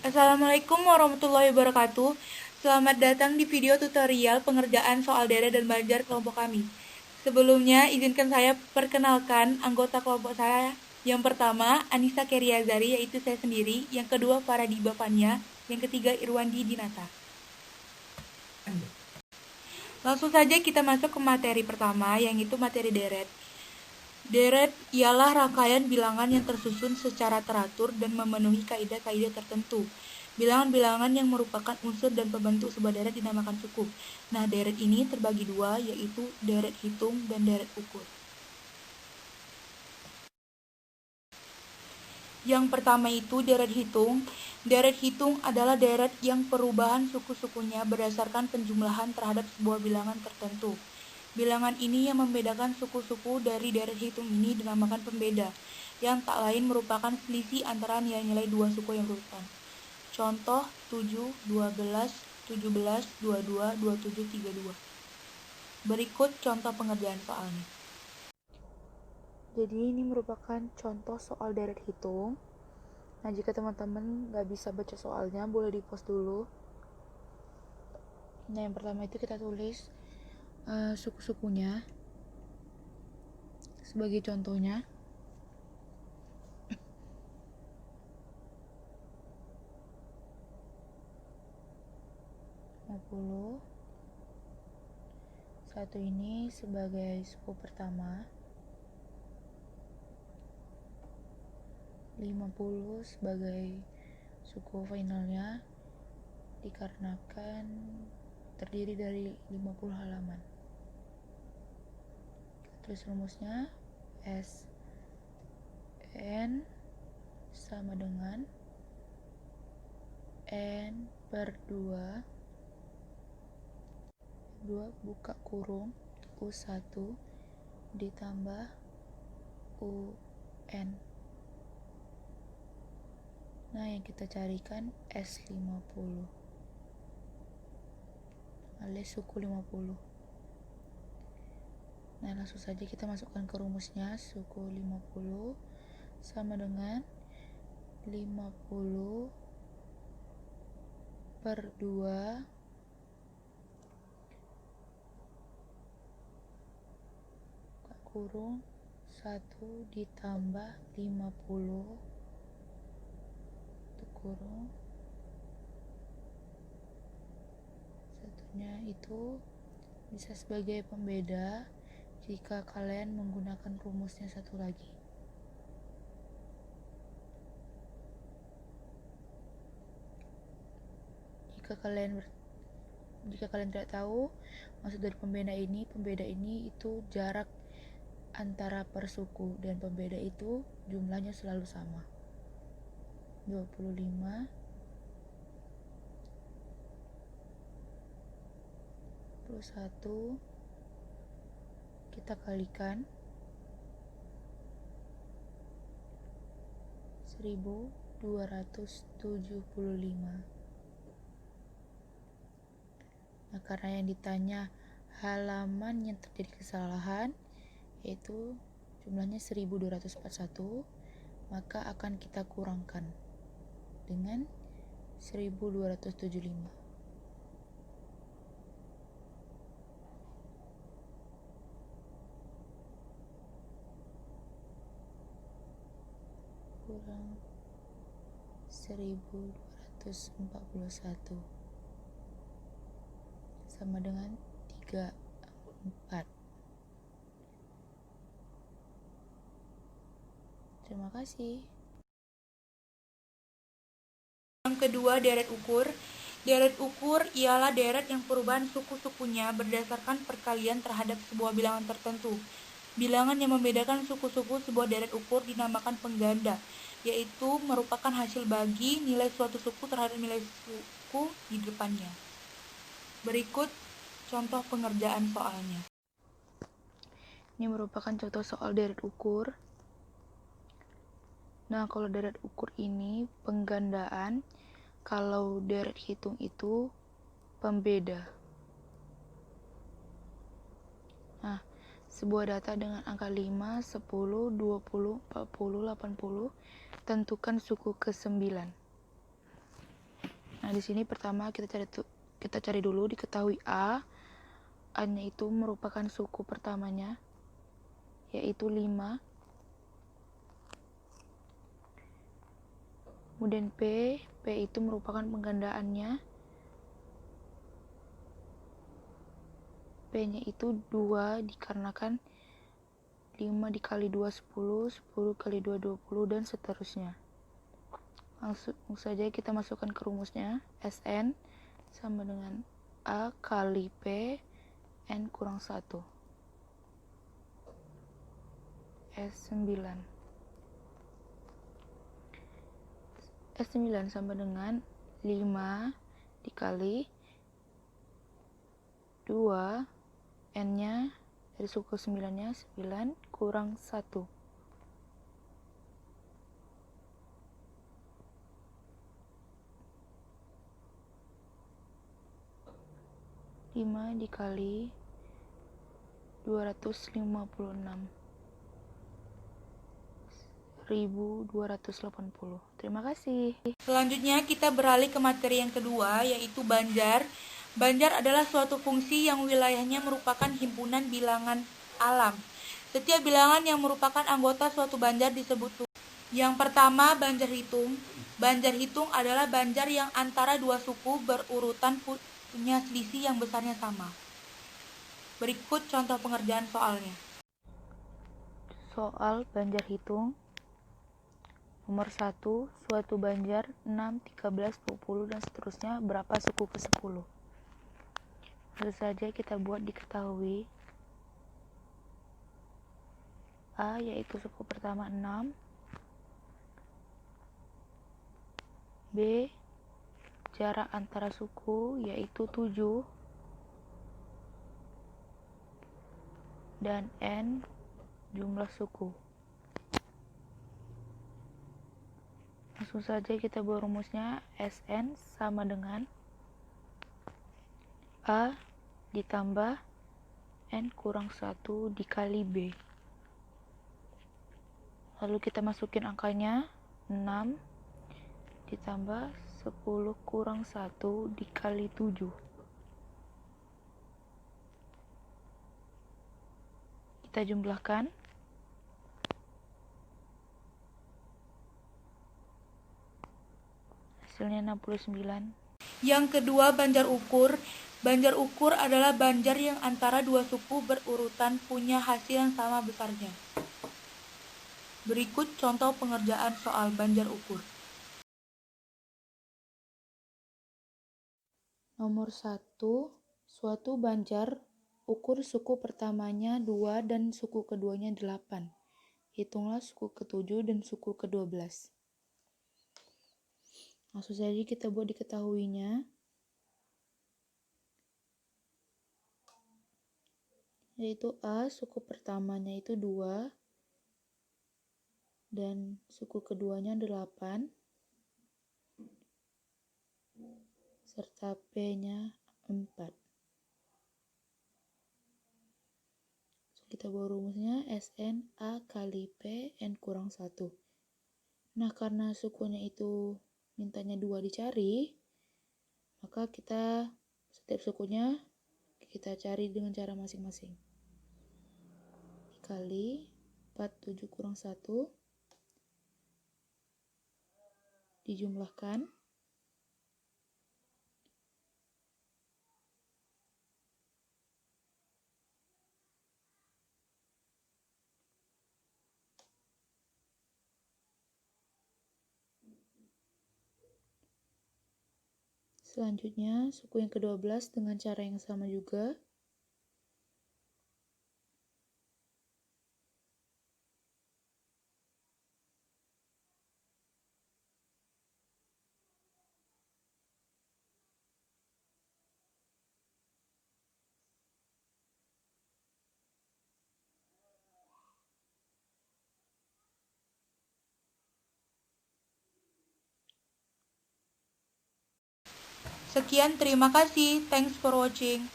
Assalamualaikum warahmatullahi wabarakatuh. Selamat datang di video tutorial pengerjaan soal deret dan belajar kelompok kami. Sebelumnya, izinkan saya perkenalkan anggota kelompok saya. Yang pertama, Anissa Keriazari, yaitu saya sendiri. Yang kedua, Faradi Bapania. Yang ketiga, Irwandi Dinata. Langsung saja kita masuk ke materi pertama, yang itu materi deret. Deret ialah rangkaian bilangan yang tersusun secara teratur dan memenuhi kaidah-kaidah tertentu. Bilangan-bilangan yang merupakan unsur dan pembentuk sebuah deret dinamakan suku. Nah, deret ini terbagi dua, yaitu deret hitung dan deret ukur. Yang pertama itu deret hitung. Deret hitung adalah deret yang perubahan suku-sukunya berdasarkan penjumlahan terhadap sebuah bilangan tertentu. Bilangan ini yang membedakan suku-suku dari deret hitung ini dinamakan pembeda, yang tak lain merupakan selisih antara nilai-nilai dua suku yang berurutan. Contoh 7, 12, 17, 22, 27, 32. Berikut contoh pengerjaan soalnya. Jadi ini merupakan contoh soal deret hitung. Nah, jika teman-teman nggak bisa baca soalnya, boleh di-pause dulu. Nah, yang pertama itu kita tulis suku-sukunya sebagai contohnya. Satu ini sebagai suku pertama, 50 sebagai suku finalnya, dikarenakan terdiri dari 50 halaman. Terus rumusnya S N sama dengan N per 2 buka kurung U1 ditambah UN. Nah, yang kita carikan S50 alias suku 50. Nah, langsung saja kita masukkan ke rumusnya. Suku 50 sama dengan 50 per 2 kurung 1 ditambah 50 kurung satunya itu bisa sebagai pembeda jika kalian menggunakan rumusnya satu lagi. Jika kalian tidak tahu maksud dari pembeda ini itu jarak antara per suku, dan pembeda itu jumlahnya selalu sama. 25 plus 1 kita kalikan 1275. Nah, karena yang ditanya halaman yang terjadi kesalahan yaitu jumlahnya 1241, maka akan kita kurangkan dengan 1275. Kurang 1241 sama dengan 34. Terima kasih. Yang kedua, deret ukur. Deret ukur ialah deret yang perubahan suku-sukunya berdasarkan perkalian terhadap sebuah bilangan tertentu. Bilangan yang membedakan suku-suku sebuah deret ukur dinamakan pengganda, yaitu merupakan hasil bagi nilai suatu suku terhadap nilai suku di depannya. Berikut contoh pengerjaan soalnya. Ini merupakan contoh soal deret ukur. Nah, kalau deret ukur ini penggandaan, kalau deret hitung itu pembeda. Nah, sebuah data dengan angka 5, 10, 20, 40, 80, tentukan suku ke-9. Nah, di sini pertama kita cari dulu diketahui A-nya itu merupakan suku pertamanya yaitu 5. Kemudian P itu merupakan penggandaannya. P-nya itu 2 dikarenakan 5 dikali 2 10, 10 kali 2 20 dan seterusnya. Langsung saja kita masukkan ke rumusnya. Sn sama dengan A kali P N kurang 1. S9 sama dengan 5 dikali 2 N-nya dari suku 9-nya 9 kurang 1. 5 dikali 256 1280. Terima kasih. Selanjutnya kita beralih ke materi yang kedua, yaitu banjar. Banjar adalah suatu fungsi yang wilayahnya merupakan himpunan bilangan alam. Setiap bilangan yang merupakan anggota suatu banjar disebut suku. Yang pertama, banjar hitung. Banjar hitung adalah banjar yang antara dua suku berurutan punya selisih yang besarnya sama. Berikut contoh pengerjaan soalnya. Soal banjar hitung. Nomor 1, suatu banjar 6, 13, 20 dan seterusnya berapa suku ke 10? Langsung saja kita buat diketahui. A yaitu suku pertama 6. B jarak antara suku yaitu 7. Dan N jumlah suku. Langsung saja kita buat rumusnya. Sn sama dengan A ditambah N kurang 1 dikali B. Lalu kita masukin angkanya. 6 ditambah 10 kurang 1 dikali 7. Kita jumlahkan. Hasilnya 69. Yang kedua, banjar ukur. Banjar ukur adalah banjar yang antara dua suku berurutan punya hasil yang sama besarnya. Berikut contoh pengerjaan soal banjar ukur. Nomor 1, suatu banjar ukur suku pertamanya 2 dan suku keduanya 8. Hitunglah suku ke-7 dan suku ke-12. Langsung saja kita buat diketahuinya. Yaitu A, suku pertamanya itu 2 dan suku keduanya 8 serta P-nya 4. So, kita buat rumusnya. Sn A kali P N kurang 1. Nah, karena sukunya itu mintanya 2 dicari, maka kita setiap sukunya kita cari dengan cara masing-masing. Dikali 4, 7 kurang 1 dijumlahkan. Selanjutnya, suku yang ke-12 dengan cara yang sama juga. Sekian, terima kasih. Thanks for watching.